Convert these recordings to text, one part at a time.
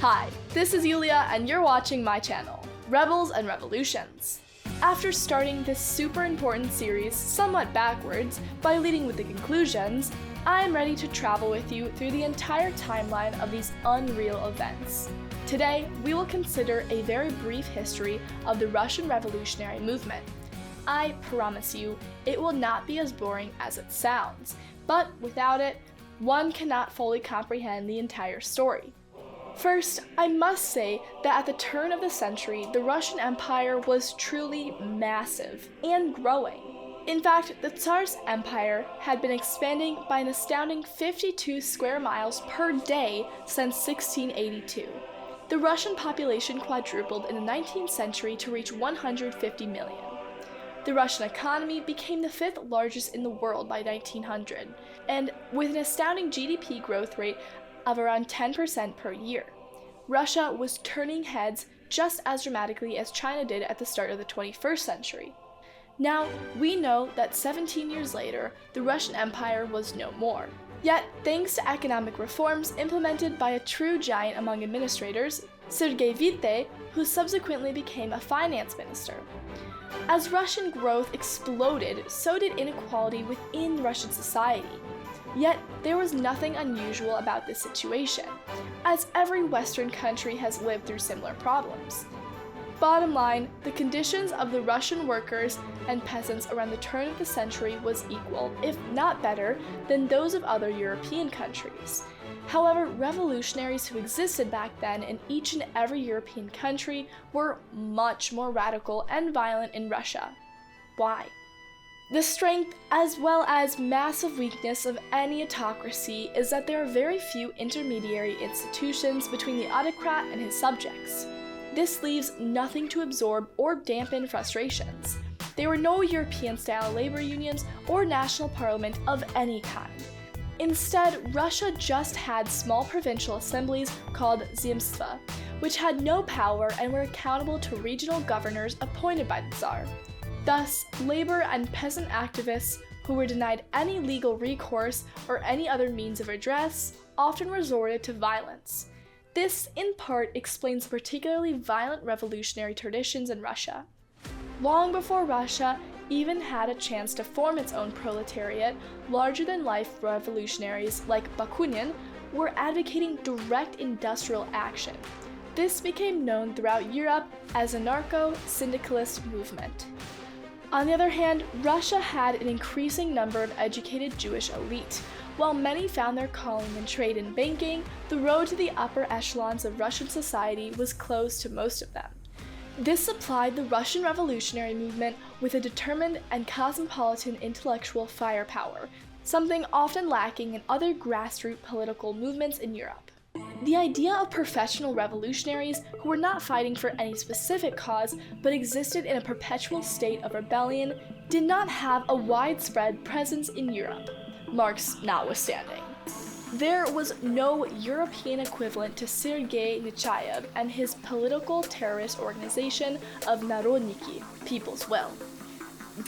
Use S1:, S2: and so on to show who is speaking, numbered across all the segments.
S1: Hi, this is Yulia and you're watching my channel, Rebels and Revolutions. After starting this super important series somewhat backwards by leading with the conclusions, I'm ready to travel with you through the entire timeline of these unreal events. Today, we will consider a very brief history of the Russian Revolutionary movement. I promise you, it will not be as boring as it sounds, but without it, one cannot fully comprehend the entire story. First, I must say that at the turn of the century, the Russian Empire was truly massive and growing. In fact, the Tsar's empire had been expanding by an astounding 52 square miles per day since 1682. The Russian population quadrupled in the 19th century to reach 150 million. The Russian economy became the fifth largest in the world by 1900, and with an astounding GDP growth rate of around 10% per year. Russia was turning heads just as dramatically as China did at the start of the 21st century. Now, we know that 17 years later, the Russian Empire was no more. Yet, thanks to economic reforms implemented by a true giant among administrators, Sergei Witte, who subsequently became a finance minister. As Russian growth exploded, so did inequality within Russian society. Yet, there was nothing unusual about this situation, as every Western country has lived through similar problems. Bottom line, the conditions of the Russian workers and peasants around the turn of the century was equal, if not better, than those of other European countries. However, revolutionaries who existed back then in each and every European country were much more radical and violent in Russia. Why? The strength as well as massive weakness of any autocracy is that there are very few intermediary institutions between the autocrat and his subjects. This leaves nothing to absorb or dampen frustrations. There were no European-style labor unions or national parliament of any kind. Instead, Russia just had small provincial assemblies called Zemstva, which had no power and were accountable to regional governors appointed by the Tzar. Thus, labor and peasant activists who were denied any legal recourse or any other means of redress often resorted to violence. This, in part, explains the particularly violent revolutionary traditions in Russia. Long before Russia even had a chance to form its own proletariat, larger-than-life revolutionaries like Bakunin were advocating direct industrial action. This became known throughout Europe as a anarcho-syndicalist movement. On the other hand, Russia had an increasing number of educated Jewish elite. While many found their calling in trade and banking, the road to the upper echelons of Russian society was closed to most of them. This supplied the Russian revolutionary movement with a determined and cosmopolitan intellectual firepower, something often lacking in other grassroots political movements in Europe. The idea of professional revolutionaries who were not fighting for any specific cause but existed in a perpetual state of rebellion did not have a widespread presence in Europe, Marx notwithstanding. There was no European equivalent to Sergei Nechayev and his political terrorist organization of Narodniki, People's Will.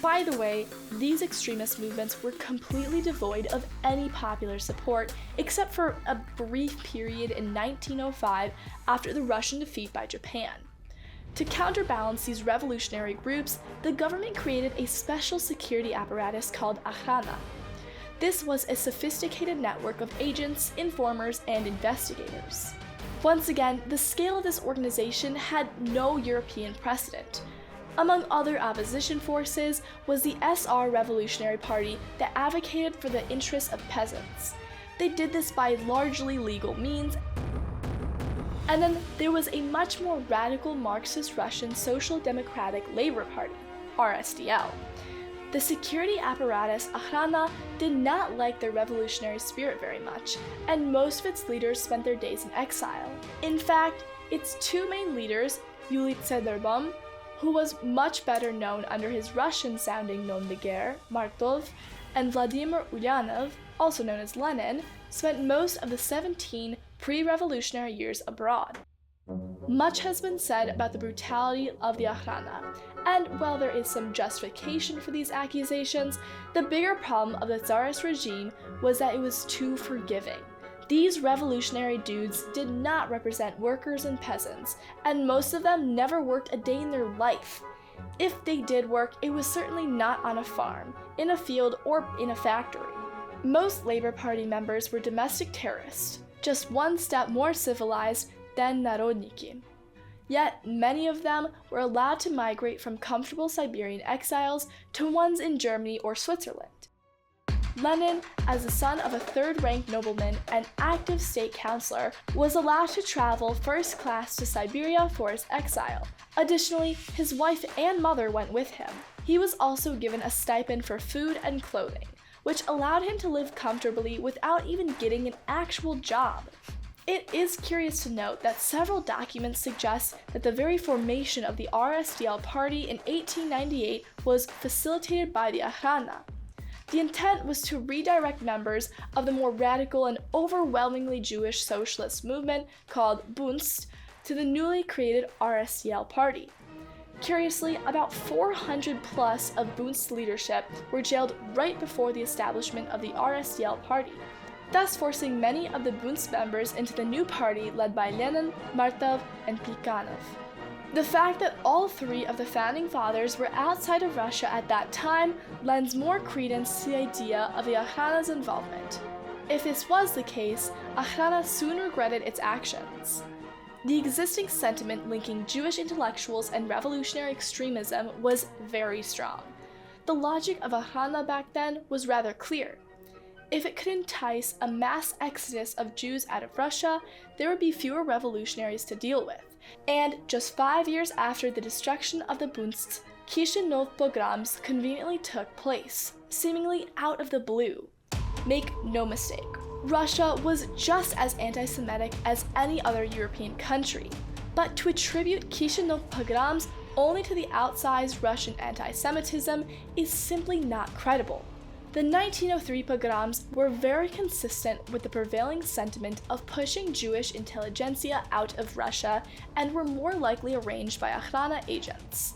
S1: By the way, these extremist movements were completely devoid of any popular support except for a brief period in 1905 after the Russian defeat by Japan. To counterbalance these revolutionary groups, the government created a special security apparatus called Arana. This was a sophisticated network of agents, informers, and investigators. Once again, the scale of this organization had no European precedent. Among other opposition forces was the SR Revolutionary Party that advocated for the interests of peasants. They did this by largely legal means. And then there was a much more radical Marxist Russian Social Democratic Labor Party, RSDL. The security apparatus Arana did not like the revolutionary spirit very much, and most of its leaders spent their days in exile. In fact, its two main leaders, Yuli Tsederbaum, who was much better known under his Russian-sounding nom de guerre, Martov, and Vladimir Ulyanov, also known as Lenin, spent most of the 17 pre-revolutionary years abroad. Much has been said about the brutality of the Arana, and while there is some justification for these accusations, the bigger problem of the Tsarist regime was that it was too forgiving. These revolutionary dudes did not represent workers and peasants, and most of them never worked a day in their life. If they did work, it was certainly not on a farm, in a field, or in a factory. Most Labour Party members were domestic terrorists, just one step more civilized than narodniki. Yet many of them were allowed to migrate from comfortable Siberian exiles to ones in Germany or Switzerland. Lenin, as the son of a third-rank nobleman and active state councillor, was allowed to travel first class to Siberia for his exile. Additionally, his wife and mother went with him. He was also given a stipend for food and clothing, which allowed him to live comfortably without even getting an actual job. It is curious to note that several documents suggest that the very formation of the RSDL party in 1898 was facilitated by the Arana. The intent was to redirect members of the more radical and overwhelmingly Jewish socialist movement called Bunst to the newly created RSDL party. Curiously, about 400 plus of Bunst's leadership were jailed right before the establishment of the RSDL party, thus forcing many of the Bunst members into the new party led by Lenin, Martov, and Plekhanov. The fact that all three of the founding fathers were outside of Russia at that time lends more credence to the idea of the Arana's involvement. If this was the case, Arana soon regretted its actions. The existing sentiment linking Jewish intellectuals and revolutionary extremism was very strong. The logic of Arana back then was rather clear. If it could entice a mass exodus of Jews out of Russia, there would be fewer revolutionaries to deal with. And just 5 years after the destruction of the Bunsts, Kishinev pogroms conveniently took place, seemingly out of the blue. Make no mistake, Russia was just as anti-Semitic as any other European country, but to attribute Kishinev pogroms only to the outsized Russian anti-Semitism is simply not credible. The 1903 pogroms were very consistent with the prevailing sentiment of pushing Jewish intelligentsia out of Russia and were more likely arranged by Arana agents.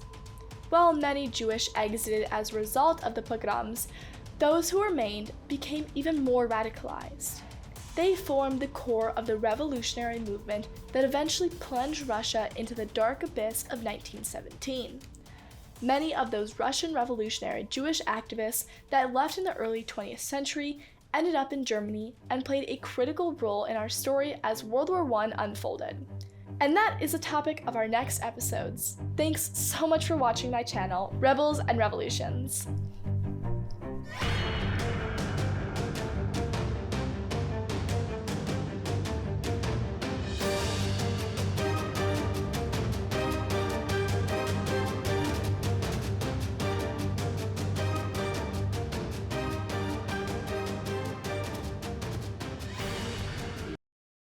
S1: While many Jewish exited as a result of the pogroms, those who remained became even more radicalized. They formed the core of the revolutionary movement that eventually plunged Russia into the dark abyss of 1917. Many of those Russian revolutionary Jewish activists that left in the early 20th century ended up in Germany and played a critical role in our story as World War I unfolded. And that is the topic of our next episodes. Thanks so much for watching my channel, Rebels and Revolutions.